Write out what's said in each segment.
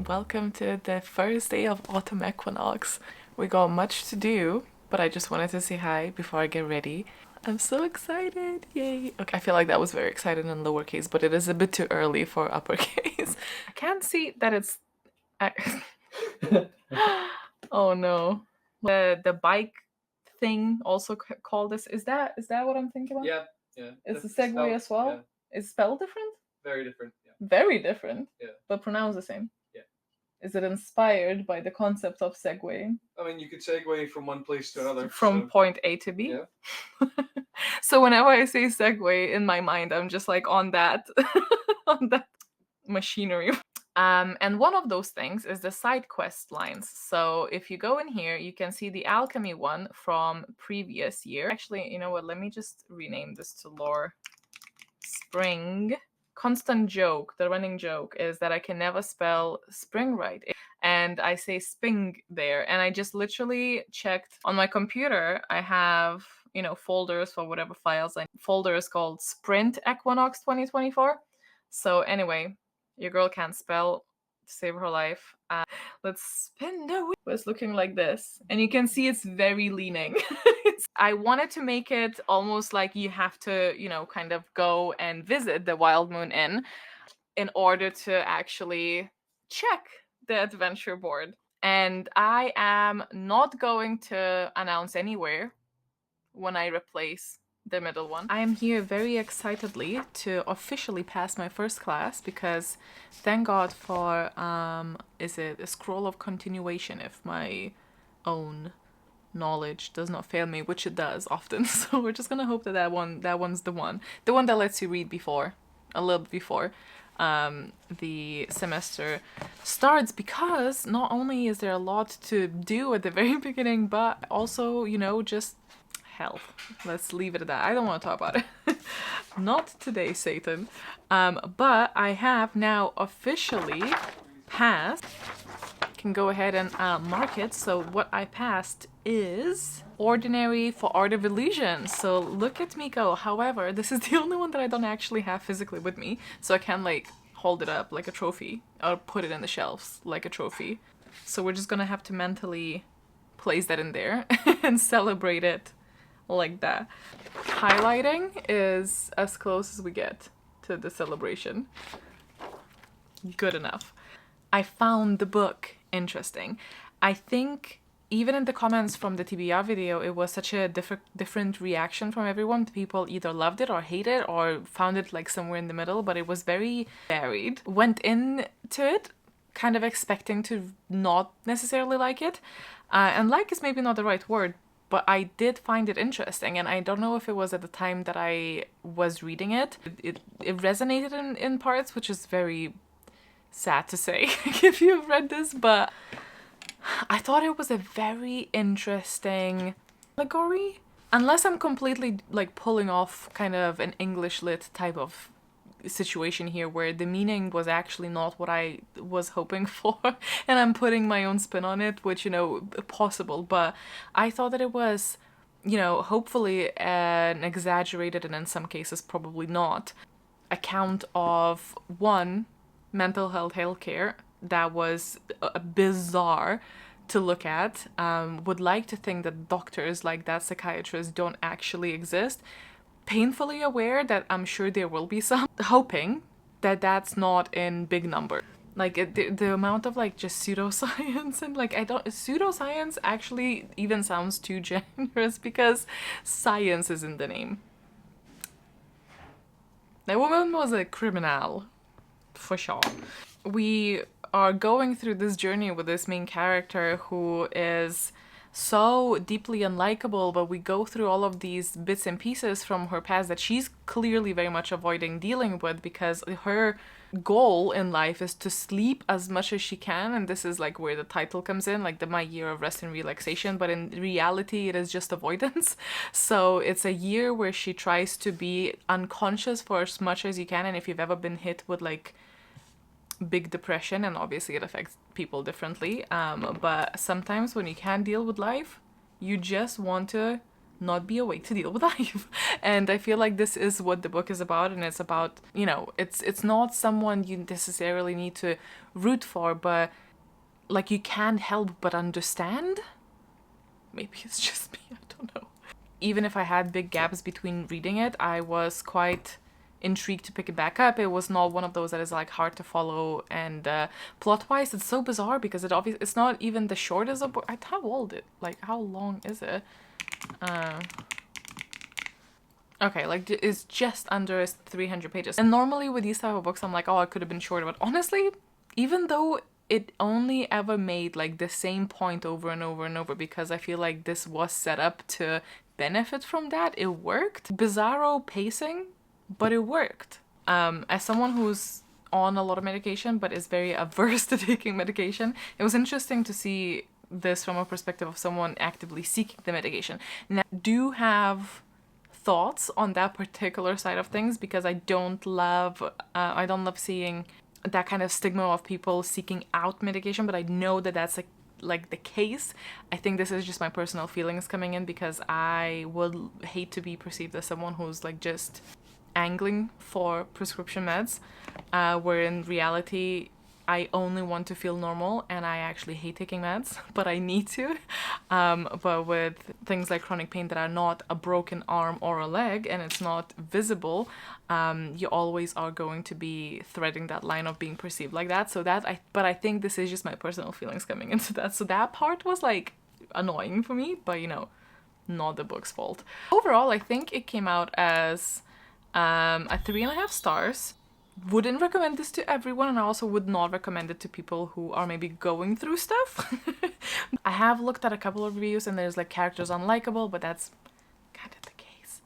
welcome to the first day of autumn equinox. We got much to do, but I just wanted to say hi before I get ready. I'm so excited, yay. Okay, I feel like that was very excited in lowercase, but it is a bit too early for uppercase. I can't see that it's... Oh no. The bike thing also called this, is that what I'm thinking about? Yeah. It's a Segway as well? Yeah. Is spelled different? Very different, yeah. Very different? Yeah. But pronounced the same? Yeah. Is it inspired by the concept of segue? I mean, you could segue from one place to another. From point A to B? Yeah. So whenever I say segue in my mind, I'm just like on that, on that machinery. And one of those things is the side quest lines. So if you go in here, you can see the alchemy one from previous year. Actually, you know what? Let me just rename this to lore spring. Constant joke, the running joke is that I can never spell spring right. And I say sping there. And I just literally checked on my computer. I have, you know, folders for whatever files. And folder is called Sprint Equinox 2024. So anyway, your girl can't spell to save her life. Let's spin the wheel. It's looking like this. And you can see it's very leaning. I wanted to make it almost like you have to, you know, kind of go and visit the Wild Moon Inn in order to actually check the adventure board. And I am not going to announce anywhere when I replace the middle one. I am here very excitedly to officially pass my first class because thank God for, is it a scroll of continuation if my own knowledge does not fail me, which it does often. So we're just gonna hope that that one's the one that lets you read before, a little bit before the semester starts, because not only is there a lot to do at the very beginning, but also, you know, just health. Let's leave it at that. I don't want to talk about it. Not today, Satan. But I have now officially passed. Can go ahead and mark it. So what I passed is Ordinary for Art of Illusion. So look at me go. However, this is the only one that I don't actually have physically with me, so I can like hold it up like a trophy or put it in the shelves like a trophy. So we're just gonna have to mentally place that in there and celebrate it like that. Highlighting is as close as we get to the celebration. Good enough. I found the book interesting. I think even in the comments from the TBR video, it was such a different reaction from everyone. People either loved it or hated it or found it like somewhere in the middle, but it was very varied. Went into it kind of expecting to not necessarily like it. And like is maybe not the right word, but I did find it interesting, and I don't know if it was at the time that I was reading it. It resonated in parts, which is very sad to say if you've read this, but I thought it was a very interesting allegory. Unless I'm completely like pulling off kind of an English lit type of situation here where the meaning was actually not what I was hoping for and I'm putting my own spin on it, which, you know, possible, but I thought that it was, you know, hopefully an exaggerated, and in some cases probably not, account of one, mental health healthcare that was bizarre to look at. Would like to think that doctors like that, psychiatrists, don't actually exist. Painfully aware that I'm sure there will be some. Hoping that that's not in big number. Like the amount of like just pseudoscience and like pseudoscience actually even sounds too generous because science is in the name. That woman was a criminal, for sure. We are going through this journey with this main character who is so deeply unlikable, but we go through all of these bits and pieces from her past that she's clearly very much avoiding dealing with, because her goal in life is to sleep as much as she can, and this is like where the title comes in, like my year of rest and relaxation, but in reality it is just avoidance. So it's a year where she tries to be unconscious for as much as you can, and if you've ever been hit with like big depression, and obviously it affects people differently, but sometimes when you can't deal with life, you just want to not be a way to deal with life. And I feel like this is what the book is about, and it's about, you know, it's not someone you necessarily need to root for, but like you can't help but understand. Maybe it's just me, I don't know. Even if I had big gaps between reading it, I was quite intrigued to pick it back up. It was not one of those that is like hard to follow, and plot-wise it's so bizarre because it's not even the shortest of book. How old it, like how long is it? Okay, like it's just under 300 pages. And normally with these type of books I'm like, oh, it could have been shorter, but honestly, even though it only ever made like the same point over and over and over, because I feel like this was set up to benefit from that, it worked. Bizarro pacing, but it worked. As someone who's on a lot of medication but is very averse to taking medication, it was interesting to see this from a perspective of someone actively seeking the medication. Now, I do have thoughts on that particular side of things, because I don't love seeing that kind of stigma of people seeking out medication, but I know that that's like the case. I think this is just my personal feelings coming in, because I would hate to be perceived as someone who's like just angling for prescription meds, where in reality I only want to feel normal and I actually hate taking meds, but I need to. But with things like chronic pain that are not a broken arm or a leg and it's not visible, you always are going to be threading that line of being perceived like that. But I think this is just my personal feelings coming into that. So that part was like annoying for me, but you know, not the book's fault. Overall, I think it came out as a 3.5 stars. Wouldn't recommend this to everyone, and I also would not recommend it to people who are maybe going through stuff. I have looked at a couple of reviews and there's like characters unlikable, but that's kind of the case.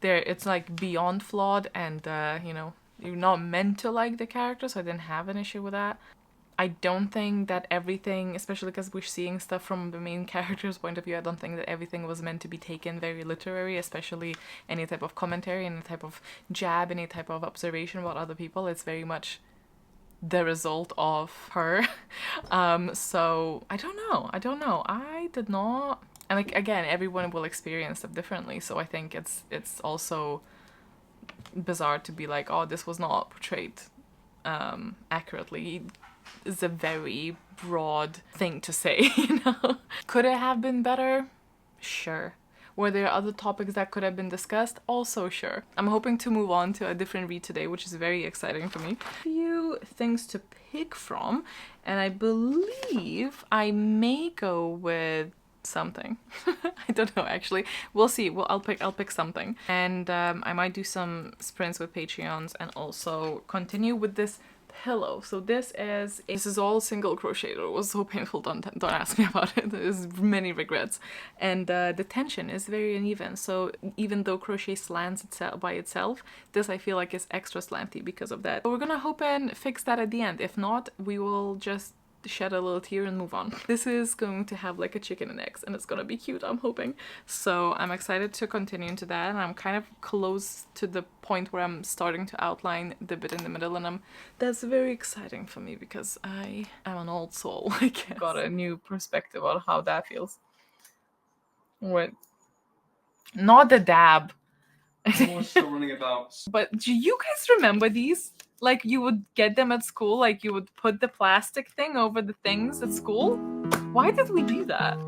It's like beyond flawed, and you know, you're not meant to like the character, so I didn't have an issue with that. I don't think that everything, especially because we're seeing stuff from the main character's point of view, I don't think that everything was meant to be taken very literary, especially any type of commentary, any type of jab, any type of observation about other people. It's very much the result of her. So I don't know. I did not, and like again, everyone will experience stuff differently, so I think it's also bizarre to be like, oh, this was not portrayed accurately. Is a very broad thing to say, you know? Could it have been better? Sure. Were there other topics that could have been discussed? Also sure. I'm hoping to move on to a different read today, which is very exciting for me. A few things to pick from, and I believe I may go with something. I don't know, actually. We'll see. I'll pick something. And I might do some sprints with Patreons and also continue with this pillow. So this is all single crochet. It was so painful. Don't ask me about it. There's many regrets, and the tension is very uneven. So even though crochet slants itself by itself, this I feel like is extra slanty because of that. But we're gonna hope and fix that at the end. If not, we will just shed a little tear and move on. This is going to have like a chicken and eggs, and it's gonna be cute, I'm hoping. So I'm excited to continue into that, and I'm kind of close to the point where I'm starting to outline the bit in the middle, and that's very exciting for me because I am an old soul. I guess. Got a new perspective on how that feels. What? Not the dab. More still running about. But do you guys remember these? Like you would get them at school, like you would put the plastic thing over the things at school? Why did we do that?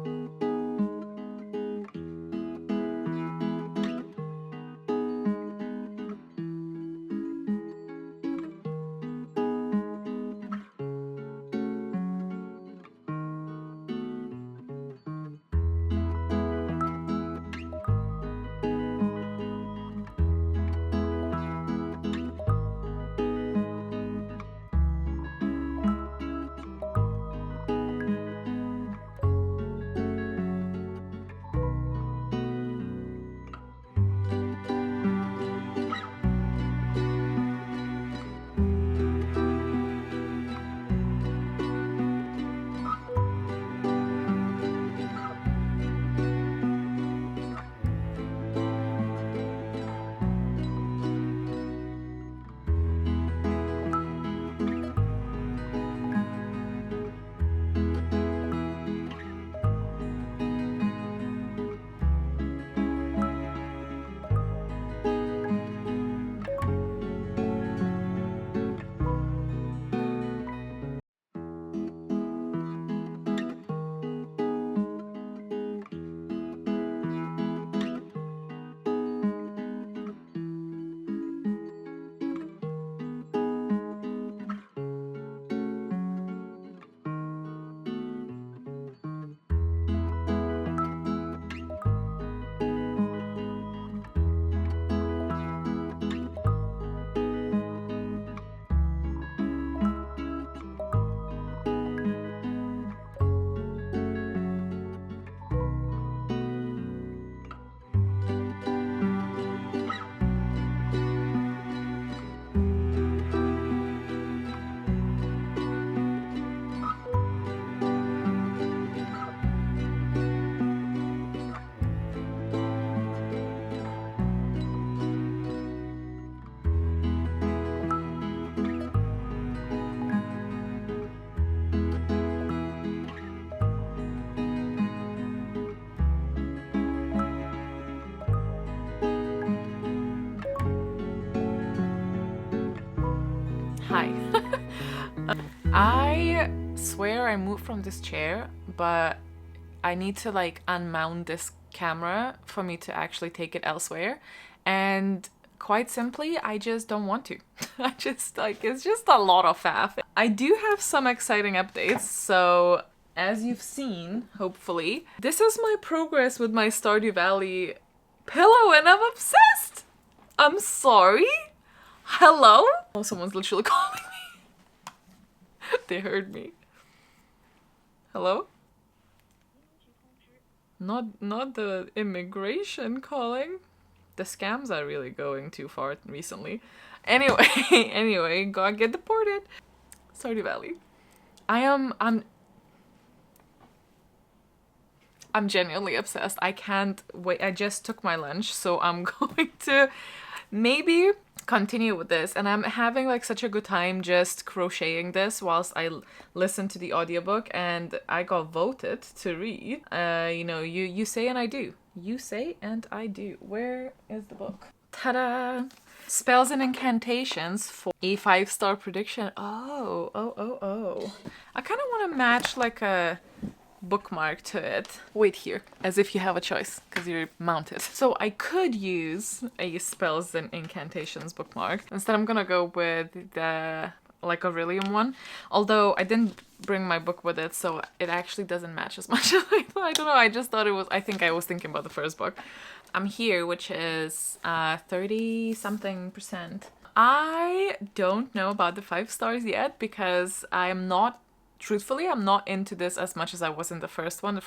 swear I moved from this chair, but I need to like unmount this camera for me to actually take it elsewhere. And quite simply, I just don't want to. I just like, it's just a lot of faff. I do have some exciting updates. So as you've seen, hopefully, this is my progress with my Stardew Valley pillow and I'm obsessed. I'm sorry. Hello? Oh, someone's literally calling me. They heard me. Hello? Not the immigration calling. The scams are really going too far recently. Anyway, gotta get deported. Stardew Valley. I'm genuinely obsessed. I can't wait. I just took my lunch, so I'm going to maybe continue with this. And I'm having like such a good time just crocheting this whilst I listen to the audiobook, and I got voted to read. You know, you say and I do. You say and I do. Where is the book? Ta-da! Spells and incantations for a 5-star prediction. Oh. I kind of want to match like a bookmark to it. Wait here, as if you have a choice, because you're mounted. So I could use a spells and incantations bookmark. Instead, I'm gonna go with the like Aurelium one. Although I didn't bring my book with it, so it actually doesn't match as much as I thought. I don't know, I just thought it was, I think I was thinking about the first book. I'm here, which is 30-something%. I don't know about the 5 stars yet because I'm not, truthfully, I'm not into this as much as I was in the first one,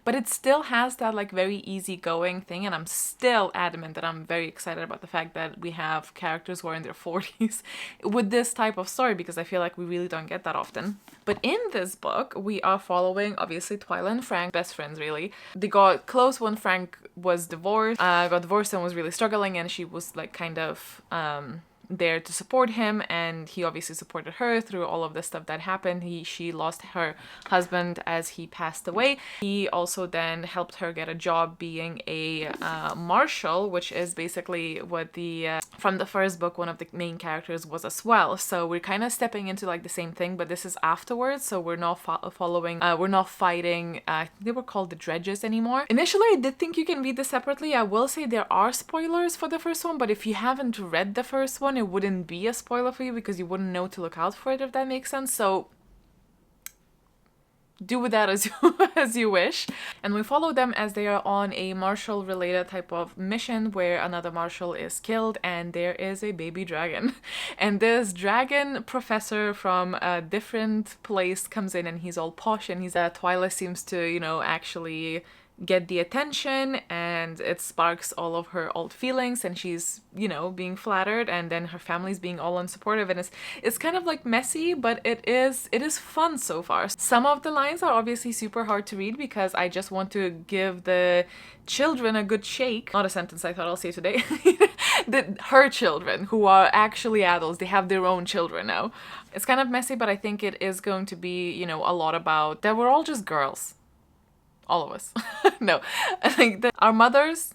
but it still has that like very easygoing thing, and I'm still adamant that I'm very excited about the fact that we have characters who are in their 40s with this type of story, because I feel like we really don't get that often. But in this book, we are following, obviously, Twylan Frank, best friends really. They got close when Frank was divorced, and was really struggling, and she was like kind of there to support him, and he obviously supported her through all of the stuff that happened. She lost her husband as he passed away. He also then helped her get a job being a marshal, which is basically what the from the first book one of the main characters was as well. So we're kind of stepping into like the same thing, but this is afterwards, so we're not following we're not fighting they were called the dredges anymore. Initially I did think you can read this separately. I will say there are spoilers for the first one, but if you haven't read the first one, it wouldn't be a spoiler for you because you wouldn't know to look out for it, if that makes sense. So do with that as you wish. And we follow them as they are on a marshal related type of mission where another marshal is killed and there is a baby dragon. And this dragon professor from a different place comes in, and he's all posh, and he's Twyla seems to, you know, actually get the attention, and it sparks all of her old feelings, and she's, you know, being flattered, and then her family's being all unsupportive, and it's kind of like messy, but it is fun so far. Some of the lines are obviously super hard to read because I just want to give the children a good shake. Not a sentence I thought I'll say today. Her children, who are actually adults, they have their own children now. It's kind of messy, but I think it is going to be, you know, a lot about that we're all just girls. All of us. No, I think that our mothers,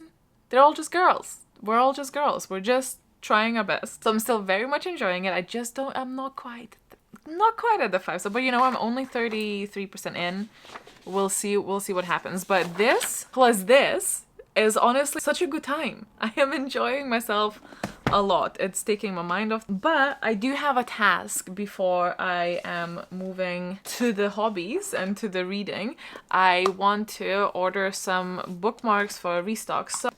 they're all just girls. We're all just girls. We're just trying our best. So I'm still very much enjoying it. I just don't, I'm not quite at the 5. So, but you know, I'm only 33% in. We'll see what happens. But this plus this is honestly such a good time. I am enjoying myself a lot. It's taking my mind off. But I do have a task before I am moving to the hobbies and to the reading. I want to order some bookmarks for restock. So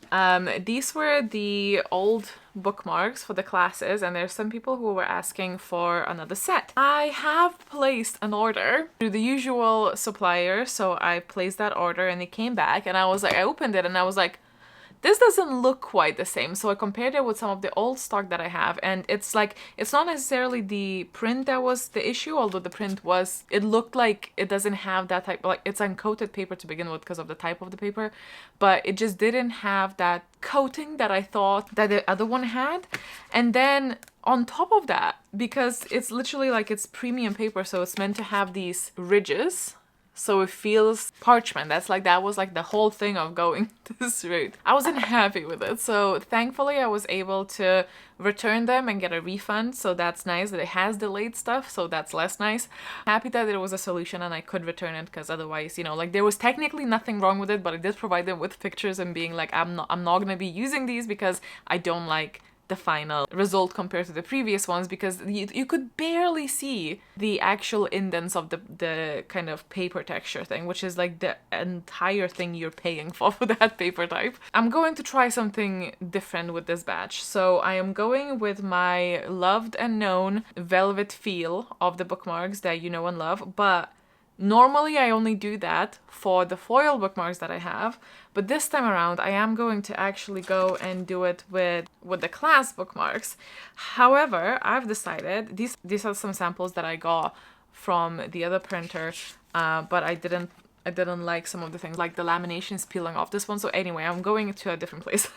these were the old bookmarks for the classes, and there's some people who were asking for another set. I have placed an order through the usual supplier, so I placed that order and it came back, and I was like, I opened it and I was like, this doesn't look quite the same. So I compared it with some of the old stock that I have, and it's like, it's not necessarily the print that was the issue, although the print was, it looked like it doesn't have that type, like it's uncoated paper to begin with because of the type of the paper, but it just didn't have that coating that I thought that the other one had. And then on top of that, because it's literally like it's premium paper, so it's meant to have these ridges so it feels parchment. That was like the whole thing of going this route. I wasn't happy with it, so thankfully I was able to return them and get a refund, so that's nice. That it has delayed stuff, so that's less nice. Happy that there was a solution and I could return it, because otherwise, you know, like there was technically nothing wrong with it, but I did provide them with pictures and being like, I'm not gonna be using these because I don't like the final result compared to the previous ones, because you could barely see the actual indents of the kind of paper texture thing, which is like the entire thing you're paying for that paper type. I'm going to try something different with this batch. So I am going with my loved and known velvet feel of the bookmarks that you know and love, but normally I only do that for the foil bookmarks that I have, but this time around I am going to actually go and do it with the class bookmarks. However, I've decided, these are some samples that I got from the other printer, but I didn't like some of the things, like the laminations peeling off this one. So anyway, I'm going to a different place.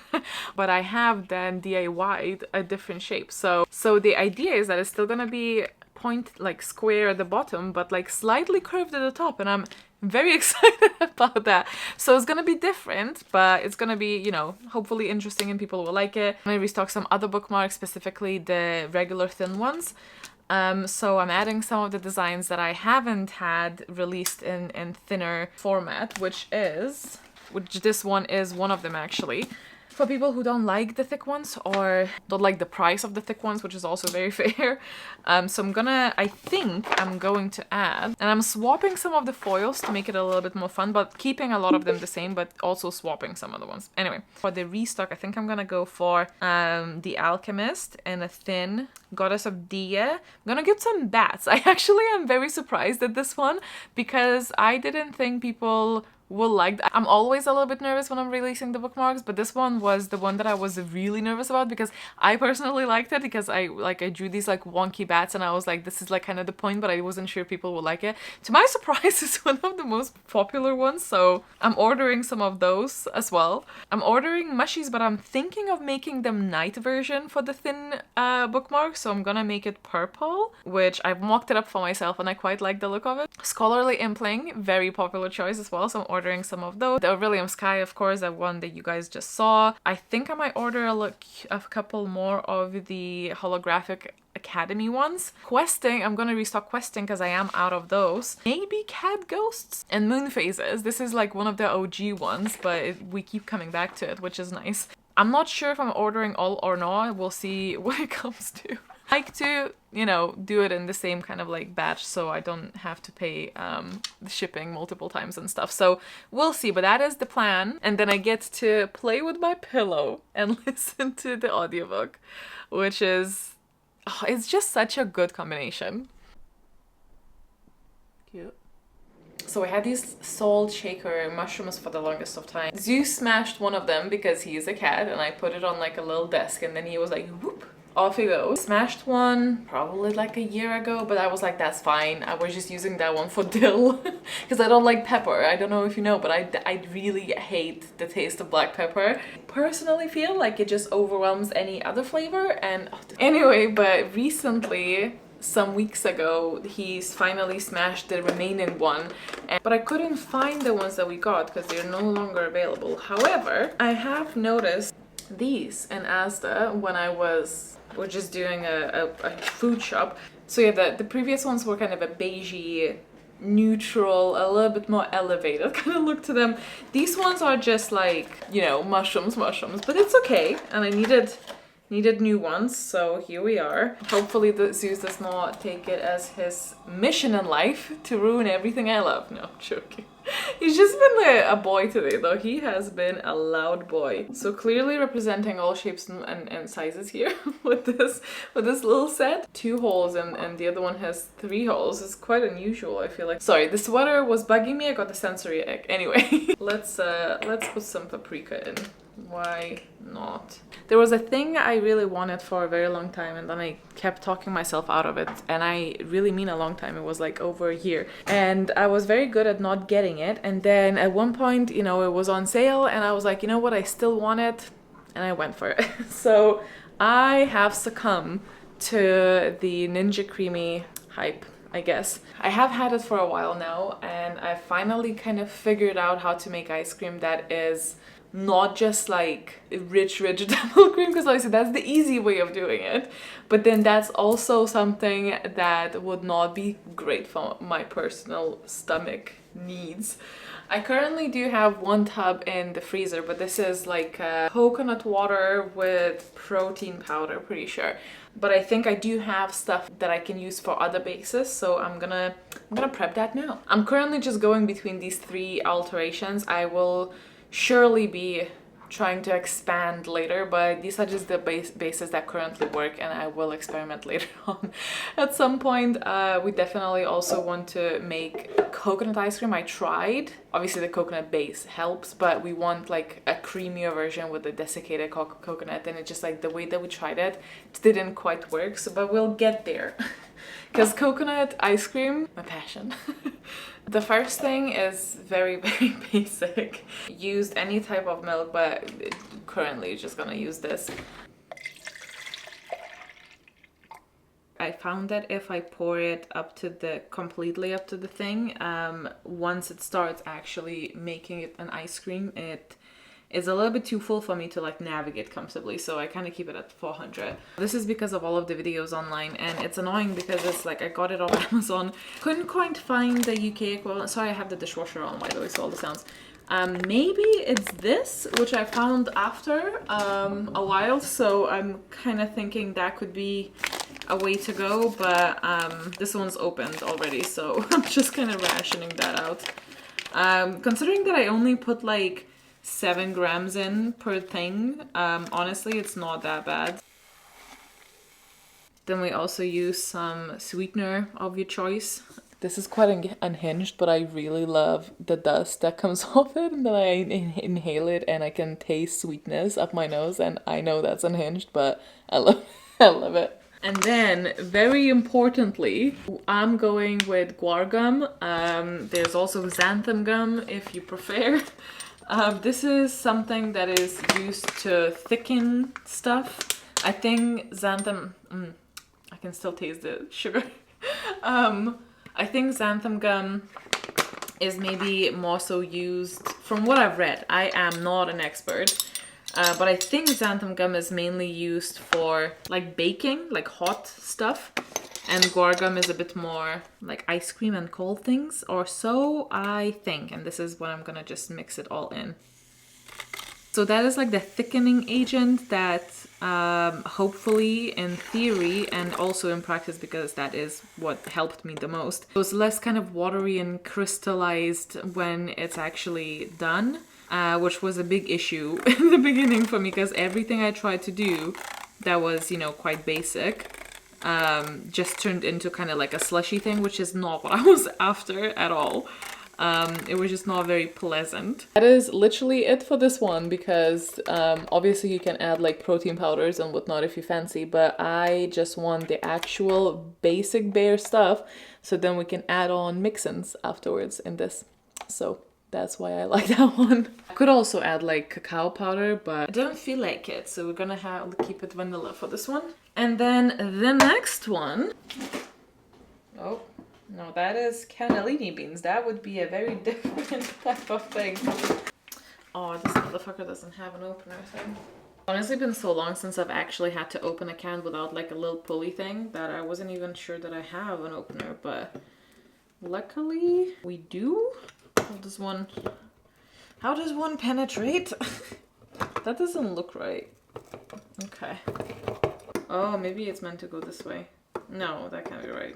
But I have then DIY'd a different shape. So the idea is that it's still gonna be like square at the bottom, but like slightly curved at the top, and I'm very excited about that. So it's gonna be different, but it's gonna be, you know, hopefully interesting and people will like it. I'm gonna restock some other bookmarks, specifically the regular thin ones. So I'm adding some of the designs that I haven't had released in thinner format, which this one is one of them actually. For people who don't like the thick ones or don't like the price of the thick ones, which is also very fair. So I think I'm going to add, and I'm swapping some of the foils to make it a little bit more fun, but keeping a lot of them the same, but also swapping some other ones. Anyway, for the restock, I think I'm gonna go for the Alchemist and a thin Goddess of Dia. I'm gonna get some bats. I actually am very surprised at this one, because I didn't think people will like that. I'm always a little bit nervous when I'm releasing the bookmarks, but this one was the one that I was really nervous about, because I personally liked it, because I drew these like wonky bats and I was like, this is like kind of the point, but I wasn't sure people would like it. To my surprise, it's one of the most popular ones, so I'm ordering some of those as well. I'm ordering mushies, but I'm thinking of making them night version for the thin bookmarks, so I'm gonna make it purple, which I've mocked it up for myself and I quite like the look of it. Scholarly Impling, very popular choice as well, so I'm ordering some of those. The Aurelium Sky, of course, that one that you guys just saw. I think I might order a couple more of the holographic Academy ones. Questing, I'm gonna restock Questing because I am out of those. Maybe Cat Ghosts and Moon Phases. This is like one of the OG ones, but we keep coming back to it, which is nice. I'm not sure if I'm ordering all or not. We'll see what it comes to. I like to, you know, do it in the same kind of like batch, so I don't have to pay the shipping multiple times and stuff. So we'll see, but that is the plan. And then I get to play with my pillow and listen to the audiobook, which is, it's just such a good combination. Cute. So I had these salt shaker mushrooms for the longest of time. Zeus smashed one of them because he is a cat, and I put it on like a little desk, and then he was like, whoop. Off he goes. Smashed one probably like a year ago, but I was like, that's fine. I was just using that one for dill because I don't like pepper. I don't know if you know, but I really hate the taste of black pepper. Personally feel like it just overwhelms any other flavor. And anyway, but recently, some weeks ago, he's finally smashed the remaining one, but I couldn't find the ones that we got because they're no longer available. However, I have noticed these in Asda when we're just doing a food shop. So yeah, the previous ones were kind of a beigey, neutral, a little bit more elevated kind of look to them. These ones are just like, you know, mushrooms, but it's okay. And I needed new ones, so here we are. Hopefully the Zeus does not take it as his mission in life to ruin everything I love. No, joking. He's just been a boy today, though. He has been a loud boy. So clearly representing all shapes and sizes here with this little set. 2 holes and the other one has 3 holes. It's quite unusual, I feel like. Sorry, the sweater was bugging me. I got the sensory egg. Anyway, let's put some paprika in. Why not? There was a thing I really wanted for a very long time, and then I kept talking myself out of it, and I really mean a long time. It was like over a year, and I was very good at not getting it, and then at one point, you know, it was on sale and I was like, you know what, I still want it, and I went for it. So I have succumbed to the Ninja Creami hype, I guess. I have had it for a while now, and and I finally kind of figured out how to make ice cream that is not just like rich vegetable cream, because like I said, that's the easy way of doing it, but then that's also something that would not be great for my personal stomach needs. I currently do have one tub in the freezer, but this is like coconut water with protein powder, pretty sure. But I think I do have stuff that I can use for other bases, so I'm gonna prep that now. I'm currently just going between these 3 alterations. I will surely be trying to expand later, but these are just the bases that currently work, and I will experiment later on. At some point, we definitely also want to make coconut ice cream. I tried. Obviously the coconut base helps, but we want like a creamier version with the desiccated coconut, and it just like the way that we tried it didn't quite work, so but we'll get there. Because coconut ice cream, my passion. The first thing is very, very basic. Use any type of milk, but currently just gonna use this. I found that if I pour it completely up to the thing, once it starts actually making it an ice cream, it is a little bit too full for me to like navigate comfortably, so I kind of keep it at 400. This is because of all of the videos online, and it's annoying because it's like I got it off Amazon, couldn't quite find the UK equivalent. Sorry, I have the dishwasher on, by the way, so all the sounds. Maybe it's this, which I found after a while, so I'm kind of thinking that could be a way to go, but this one's opened already, so I'm just kind of rationing that out. Considering that I only put like 7 grams in per thing, honestly it's not that bad. Then we also use some sweetener of your choice. This is quite unhinged, but I really love the dust that comes off it, and then I inhale it and I can taste sweetness up my nose, and I know that's unhinged, but I love it. And then, very importantly, I'm going with guar gum. There's also xanthan gum if you prefer. This is something that is used to thicken stuff. I think xanthan... I can still taste the sugar. I think xanthan gum is maybe more so used, from what I've read. I am not an expert. But I think xanthan gum is mainly used for like baking, like hot stuff. And guar gum is a bit more like ice cream and cold things, or so I think. And this is what I'm gonna just mix it all in. So that is like the thickening agent that hopefully in theory and also in practice, because that is what helped me the most, it was less kind of watery and crystallized when it's actually done, which was a big issue in the beginning for me, because everything I tried to do that was, you know, quite basic just turned into kind of like a slushy thing, which is not what I was after at all. It was just not very pleasant. That is literally it for this one, because obviously you can add like protein powders and whatnot if you fancy, but I just want the actual basic bare stuff, so then we can add on mix-ins afterwards in this. So that's why I like that one. I could also add like cacao powder, but I don't feel like it, so we're gonna keep it vanilla for this one. And then the next one, oh no, that is cannellini beans. That would be a very different type of thing. Oh, this motherfucker doesn't have an opener thing. Honestly, been so long since I've actually had to open a can without like a little pulley thing that I wasn't even sure that I have an opener, but luckily we do. How does one penetrate? That doesn't look right. Okay. Oh, maybe it's meant to go this way. No, that can't be right.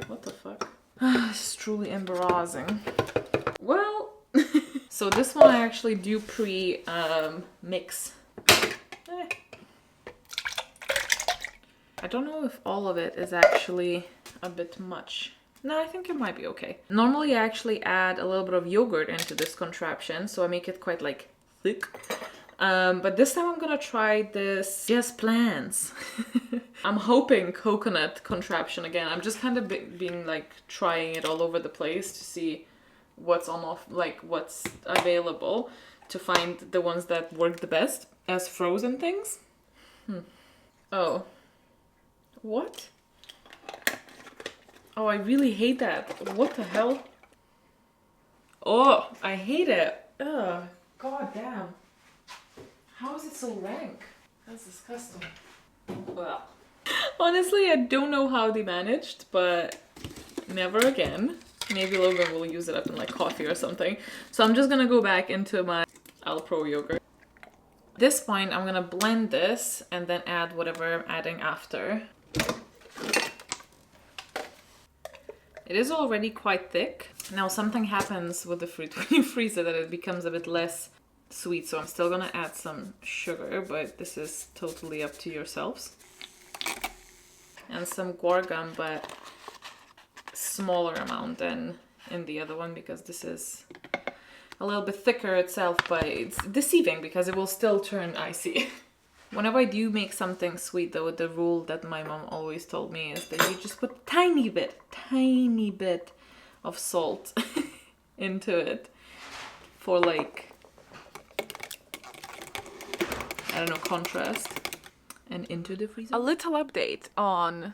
What the fuck? This is truly embarrassing. Well, so this one I actually do pre-mix. I don't know if all of it is actually a bit much. No, I think it might be okay. Normally I actually add a little bit of yogurt into this contraption, so I make it quite like thick. But this time I'm gonna try this Just Plants. I'm hoping coconut contraption again. I'm just kind of being like trying it all over the place to see what's on off, like what's available, to find the ones that work the best as frozen things. Oh, what? Oh, I really hate that. What the hell? Oh, I hate it. Ugh, god damn. How is it so rank? That's disgusting. Ugh. Honestly, I don't know how they managed, but never again. Maybe Logan will use it up in like coffee or something. So I'm just gonna go back into my Alpro yogurt. At this point, I'm gonna blend this and then add whatever I'm adding after. It is already quite thick. Now something happens with the fruit when you freeze it that it becomes a bit less sweet, so I'm still gonna add some sugar, but this is totally up to yourselves. And some guar gum, but smaller amount than in the other one because this is a little bit thicker itself, but it's deceiving because it will still turn icy. Whenever I do make something sweet though, the rule that my mom always told me is that you just put tiny bit of salt into it for like, I don't know, contrast, and into the freezer. A little update on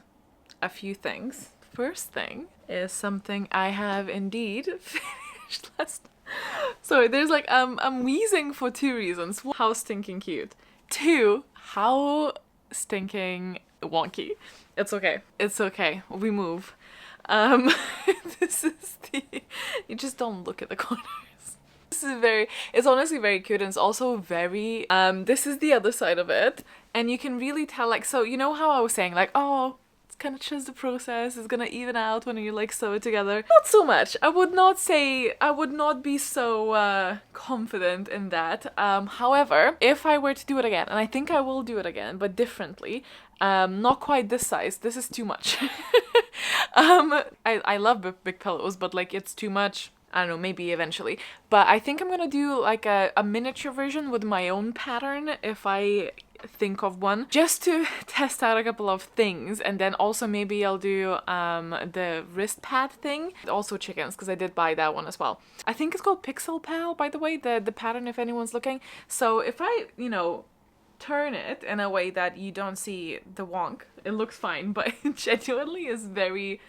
a few things. First thing is something I have indeed finished last. Sorry, there's like I'm wheezing for two reasons. One, how stinking cute. Two, how stinking wonky. It's okay. It's okay. We move. This is the. You just don't look at the corners. This is it's honestly very cute, and it's also very, this is the other side of it, and you can really tell, like, so you know how I was saying, like, oh, it's kind of just the process, it's gonna even out when you like sew it together. Not so much. I would not be so confident in that. However, if I were to do it again, and I think I will do it again, but differently, not quite this size, this is too much. I love big pillows, but like it's too much. I don't know, maybe eventually. But I think I'm gonna do like a miniature version with my own pattern if I think of one, just to test out a couple of things. And then also maybe I'll do the wrist pad thing. Also chickens, because I did buy that one as well. I think it's called Pixel Pal, by the way, the pattern, if anyone's looking. So if I, you know, turn it in a way that you don't see the wonk, it looks fine, but it genuinely is very,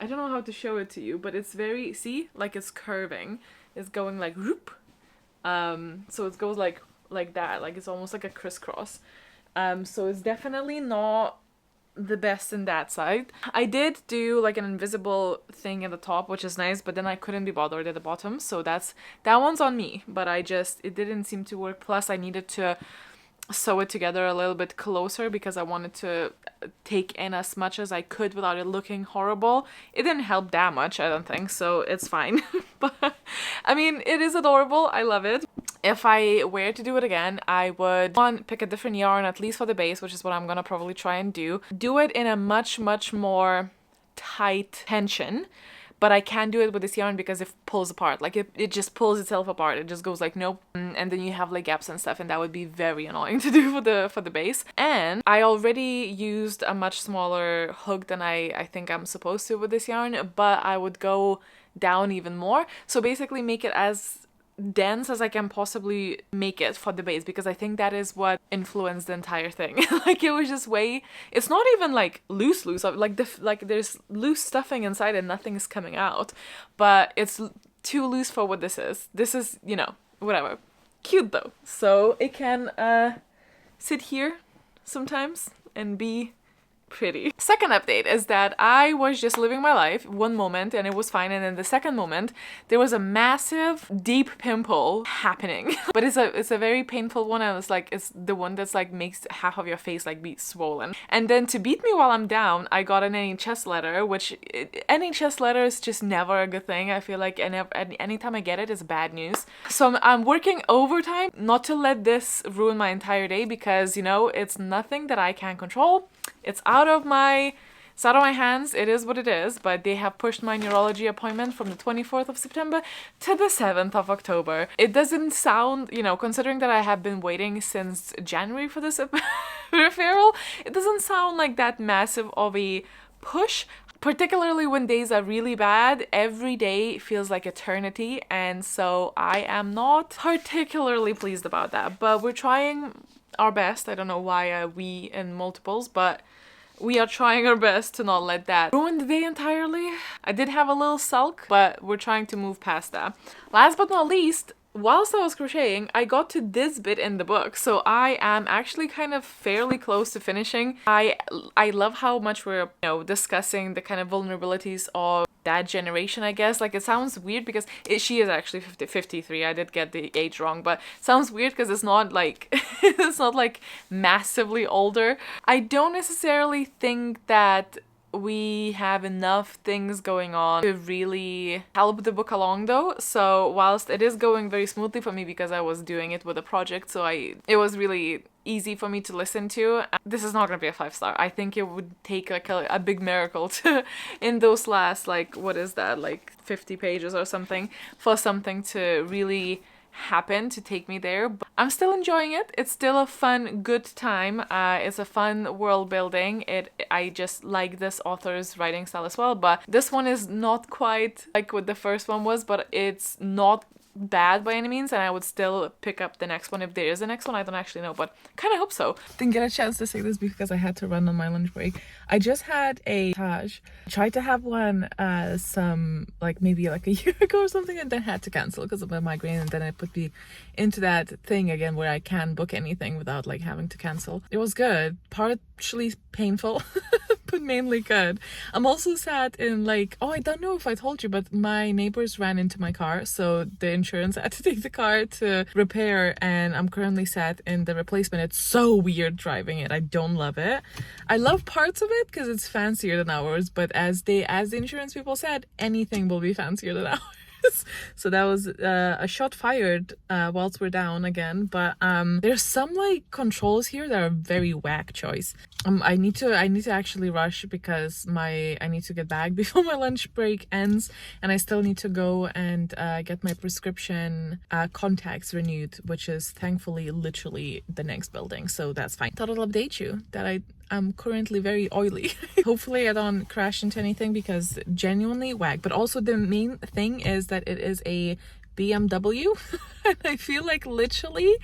I don't know how to show it to you, but it's very, see, like it's curving. It's going like whoop. So it goes like that, like it's almost like a crisscross. So it's definitely not the best in that side. I did do like an invisible thing at the top, which is nice, but then I couldn't be bothered at the bottom. So that one's on me, but it didn't seem to work. Plus I needed to sew it together a little bit closer because I wanted to take in as much as I could without it looking horrible. It didn't help that much, I don't think, so it's fine. But I mean, it is adorable. I love it. If I were to do it again, I would pick a different yarn, at least for the base, which is what I'm gonna probably try and do it in a much more tight tension. But I can't do it with this yarn because it pulls apart. Like it just pulls itself apart. It just goes like nope. And then you have like gaps and stuff, and that would be very annoying to do for the base. And I already used a much smaller hook than I think I'm supposed to with this yarn, but I would go down even more. So basically make it as dense as I can possibly make it for the base, because I think that is what influenced the entire thing. Like it was just it's not even like loose like there's loose stuffing inside and nothing is coming out, but it's too loose for what this is, you know, whatever. Cute though, so it can sit here sometimes and be pretty. Second update is that I was just living my life one moment and it was fine, and then the second moment there was a massive deep pimple happening. But it's a very painful one, and it's the one that's like makes half of your face like be swollen. And then to beat me while I'm down, I got an NHS letter, which NHS letter is just never a good thing. I feel like anytime I get it, it's bad news. So I'm working overtime not to let this ruin my entire day, because you know, it's nothing that I can control. It's out of my hands. It is what it is, but they have pushed my neurology appointment from the 24th of September to the 7th of October. It doesn't sound, you know, considering that I have been waiting since January for this referral, it doesn't sound like that massive of a push, particularly when days are really bad. Every day feels like eternity, and so I am not particularly pleased about that, but we're trying our best. I don't know why we in multiples, but we are trying our best to not let that ruin the day entirely. I did have a little sulk, but we're trying to move past that. Last but not least, whilst I was crocheting, I got to this bit in the book, so I am actually kind of fairly close to finishing. I love how much we're, discussing the kind of vulnerabilities of that generation, I guess. Like, it sounds weird because she is actually 53. I did get the age wrong, but it sounds weird because it's not like it's not like massively older. I don't necessarily think that we have enough things going on to really help the book along though. So whilst it is going very smoothly for me because I was doing it with a project, so it was really easy for me to listen to. This is not gonna be a 5-star. I think it would take like a big miracle to in those last, like, what is that, like 50 pages or something, for something to really happen to take me there. But I'm still enjoying it. It's still a fun, good time. It's a fun world building. I just like this author's writing style as well, but this one is not quite like what the first one was, but it's not bad by any means, and I would still pick up the next one if there is a next one. I don't actually know, but kind of hope so. Didn't get a chance to say this because I had to run on my lunch break. I just had a massage. Tried to have one maybe like a year ago or something, and then had to cancel because of my migraine, and then it put me into that thing again where I can book anything without like having to cancel. It was good, partially painful but mainly good. I'm also sat in like, I don't know if I told you, but my neighbors ran into my car, so the insurance had to take the car to repair, and I'm currently sat in the replacement. It's so weird driving it. I don't love it. I love parts of it because it's fancier than ours, but as the insurance people said, anything will be fancier than ours. So that was a shot fired whilst we're down again, but there's some like controls here that are very whack choice. I need to actually rush because I need to get back before my lunch break ends, and I still need to go and get my prescription contacts renewed, which is thankfully literally the next building, so that's fine. Thought I'll update you that I'm currently very oily. Hopefully I don't crash into anything because genuinely whack. But also the main thing is that it is a BMW. And I feel like literally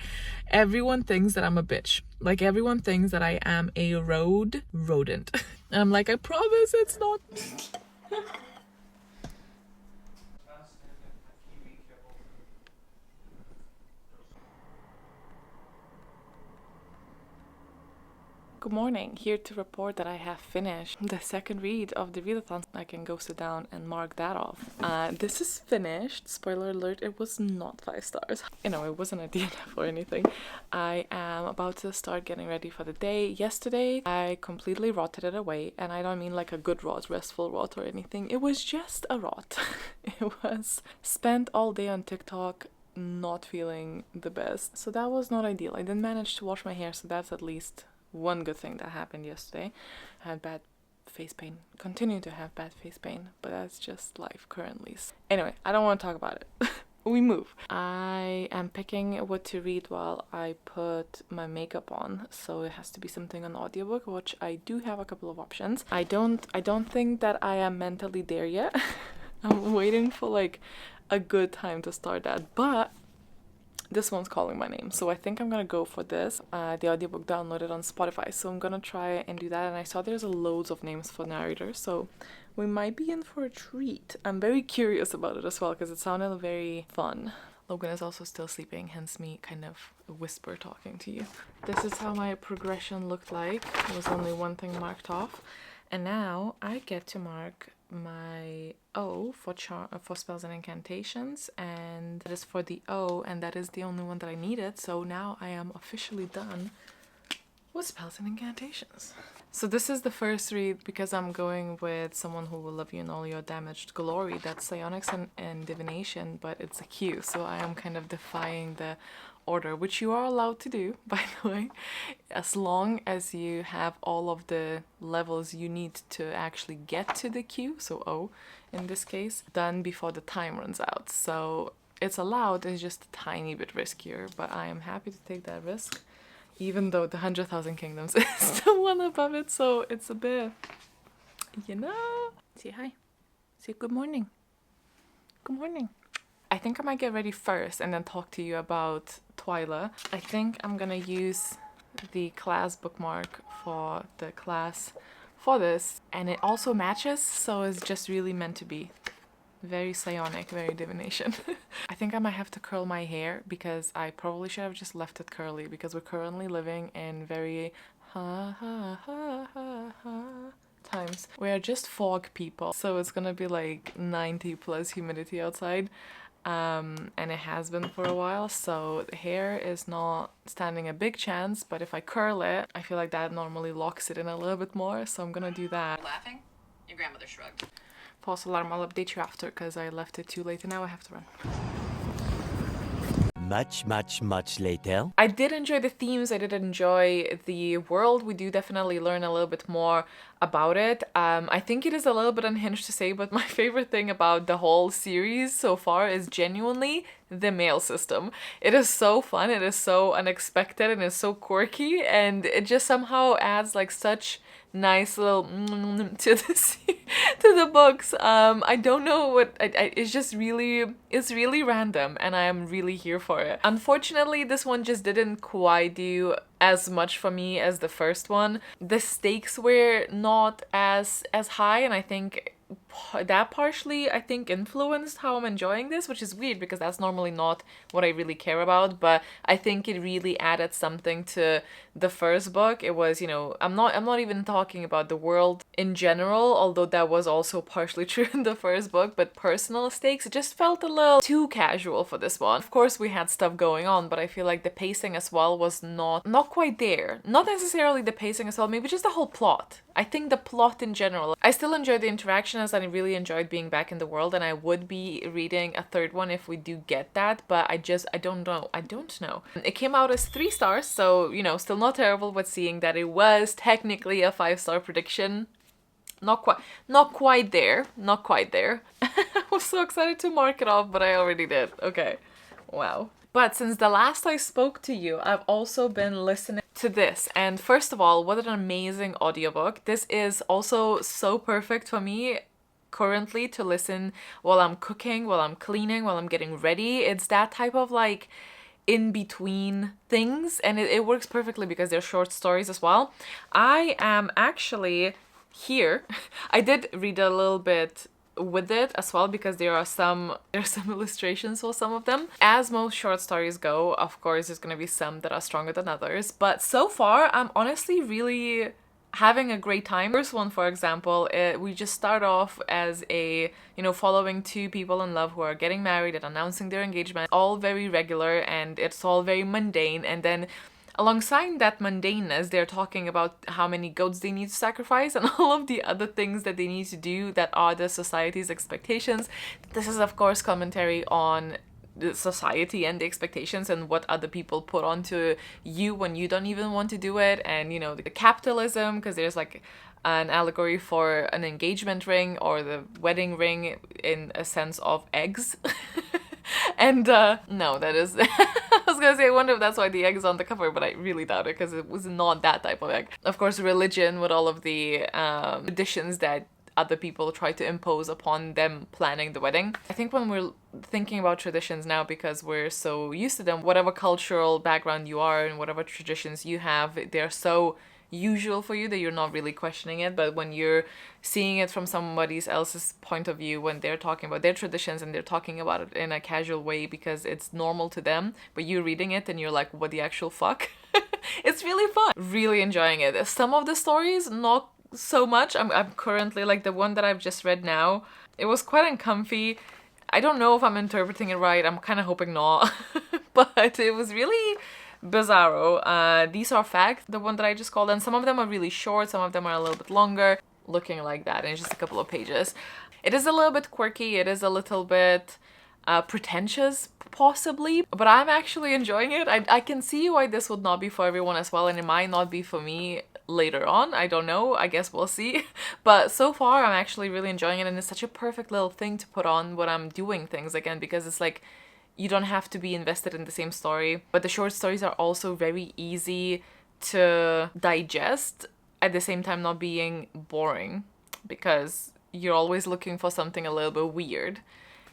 everyone thinks that I'm a bitch. Like everyone thinks that I am a road rodent. And I'm like, I promise it's not. Good morning, here to report that I have finished the second read of the Readathon. I can go sit down and mark that off. This is finished. Spoiler alert, it was not 5 stars. It wasn't a DNF or anything. I am about to start getting ready for the day. Yesterday, I completely rotted it away, and I don't mean like a good rot, restful rot or anything. It was just a rot. It was spent all day on TikTok, not feeling the best. So that was not ideal. I didn't manage to wash my hair, so that's at least one good thing that happened yesterday. I had bad face pain, continue to have bad face pain, but that's just life currently. Anyway, I don't want to talk about it. We move. I am picking what to read while I put my makeup on, so it has to be something on audiobook, which I do have a couple of options. I don't think that I am mentally there yet. I'm waiting for like a good time to start that, but this one's calling my name, so I think I'm gonna go for this. The audiobook downloaded on Spotify, so I'm gonna try and do that. And I saw there's loads of names for narrators, so we might be in for a treat. I'm very curious about it as well because it sounded very fun. Logan is also still sleeping, hence me kind of whisper talking to you. This is how my progression looked like. There was only one thing marked off, and now I get to mark my O for spells and incantations, and that is for the O, and that is the only one that I needed. So now I am officially done with spells and incantations. So this is the first read because I'm going with Someone Who Will Love You in All Your Damaged Glory. That's psionics and divination, but it's a Q, so I am kind of defying the order, which you are allowed to do, by the way, as long as you have all of the levels you need to actually get to the Q, so O in this case, done before the time runs out. So it's allowed, it's just a tiny bit riskier, but I am happy to take that risk, even though the 100,000 Kingdoms is the one above it, so it's a bit, Say hi. Say good morning. Good morning. I think I might get ready first and then talk to you about Twyla. I think I'm gonna use the class bookmark for the class for this. And it also matches, so it's just really meant to be. Very psionic, very divination. I think I might have to curl my hair because I probably should have just left it curly because we're currently living in very times. We are just fog people, so it's gonna be like 90 plus humidity outside. And it has been for a while, so the hair is not standing a big chance, but if I curl it, I feel like that normally locks it in a little bit more, so I'm gonna do that. Laughing? Your grandmother shrugged. False alarm, I'll update you after because I left it too late and now I have to run. Much later. I did enjoy the themes, I did enjoy the world. We do definitely learn a little bit more about it. I think it is a little bit unhinged to say, but my favorite thing about the whole series so far is genuinely the mail system. It is so fun, it is so unexpected, and it's so quirky, and it just somehow adds like such nice little to the books. I don't know what it's just really, it's really random and I am really here for it. Unfortunately, this one just didn't quite do as much for me as the first one. The stakes were not as high, and I think that partially, I think, influenced how I'm enjoying this, which is weird because that's normally not what I really care about, but I think it really added something to the first book. It was, you know, I'm not even talking about the world in general, although that was also partially true in the first book, but personal stakes, it just felt a little too casual for this one. Of course, we had stuff going on, but I feel like the pacing as well was not quite there. Not necessarily the pacing as well, maybe just the whole plot. I think the plot in general. I still enjoyed the interaction as I really enjoyed being back in the world, and I would be reading a third one if we do get that, but I don't know. It came out as 3 stars, so, you know, still not terrible, but seeing that it was technically a 5-star prediction, not quite there. I was so excited to mark it off, but I already did. Okay. Wow. But since the last I spoke to you, I've also been listening to this. And first of all, what an amazing audiobook. This is also so perfect for me currently to listen while I'm cooking, while I'm cleaning, while I'm getting ready. It's that type of like in between things, and it works perfectly because they're short stories as well. I am actually here. I did read a little bit with it as well because there are some illustrations for some of them. As most short stories go, of course there's gonna be some that are stronger than others, but so far I'm honestly really having a great time. First one, for example, we just start off as a, you know, following 2 people in love who are getting married and announcing their engagement, all very regular and it's all very mundane, and then alongside that mundaneness, they're talking about how many goats they need to sacrifice and all of the other things that they need to do that are the society's expectations. This is, of course, commentary on the society and the expectations and what other people put onto you when you don't even want to do it, and, you know, the capitalism, because there's like an allegory for an engagement ring or the wedding ring in a sense of eggs. And no, that is I was gonna say, I wonder if that's why the egg is on the cover, but I really doubt it because it was not that type of egg. Of course, religion with all of the traditions that other people try to impose upon them planning the wedding. I think when we're thinking about traditions now, because we're so used to them, whatever cultural background you are and whatever traditions you have, they're so usual for you that you're not really questioning it. But when you're seeing it from somebody else's point of view, when they're talking about their traditions and they're talking about it in a casual way because it's normal to them, but you're reading it and you're like, what the actual fuck? It's really fun. Really enjoying it. Some of the stories, not so much. I'm currently, like the one that I've just read now, it was quite uncomfy. I don't know if I'm interpreting it right. I'm kind of hoping not. But it was really bizarro. These are facts, the one that I just called, and some of them are really short, some of them are a little bit longer, looking like that, and it's just a couple of pages. It is a little bit quirky, it is a little bit pretentious, possibly, but I'm actually enjoying it. I can see why this would not be for everyone as well, and it might not be for me later on. I don't know, I guess we'll see. But so far I'm actually really enjoying it, and it's such a perfect little thing to put on when I'm doing things again, because it's like you don't have to be invested in the same story, but the short stories are also very easy to digest, at the same time not being boring, because you're always looking for something a little bit weird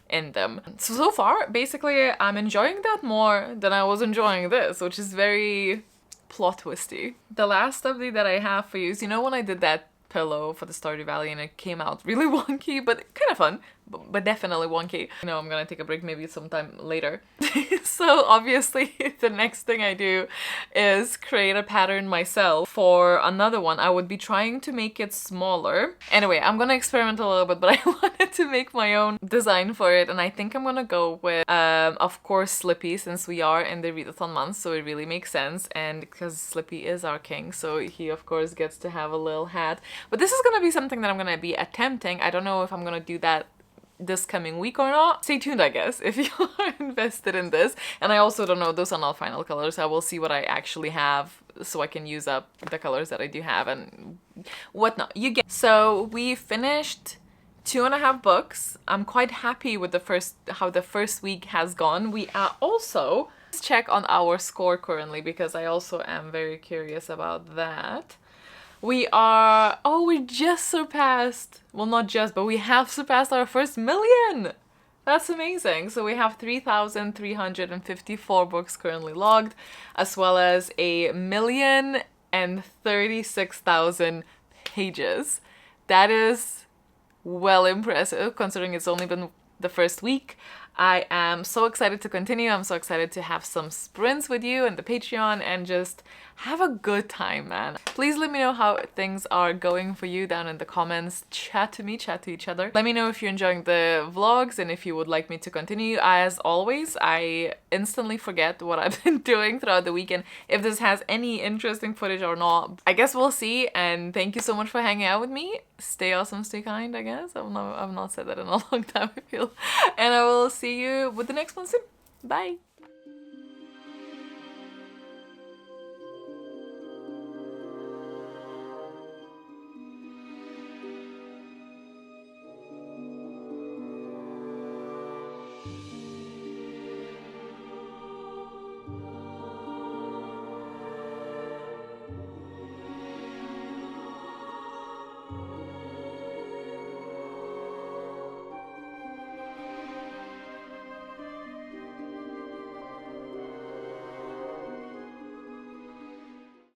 in them. So far, basically, I'm enjoying that more than I was enjoying this, which is very plot twisty. The last update that I have for you is, you know, when I did that pillow for the Stardew Valley, and it came out really wonky, but kind of fun, but definitely wonky. You know, I'm gonna take a break maybe sometime later. So obviously the next thing I do is create a pattern myself for another one. I would be trying to make it smaller. Anyway, I'm gonna experiment a little bit, but I wanted to make my own design for it, and I think I'm gonna go with, of course, Slippy, since we are in the Readathon month, so it really makes sense, and because Slippy is our king, so he of course gets to have a little hat. But this is gonna be something that I'm gonna be attempting. I don't know if I'm gonna do that this coming week or not. Stay tuned, I guess, if you are invested in this. And I also don't know, those are not final colors. I will see what I actually have so I can use up the colors that I do have and whatnot. You get. So we finished 2.5 books. I'm quite happy with how the first week has gone. We are also, let's check on our score currently, because I also am very curious about that. We are, oh, we just surpassed, well, not just, but we have surpassed our first million. That's amazing. So we have 3,354 books currently logged, as well as 1,036,000 pages. That is well impressive, considering it's only been the first week. I am so excited to continue. I'm so excited to have some sprints with you and the Patreon and just have a good time, man. Please let me know how things are going for you down in the comments. Chat to me, chat to each other. Let me know if you're enjoying the vlogs and if you would like me to continue. As always, I instantly forget what I've been doing throughout the weekend. If this has any interesting footage or not, I guess we'll see. And thank you so much for hanging out with me. Stay awesome, stay kind, I guess. I've not said that in a long time, I feel. And I will see you with the next one soon. Bye!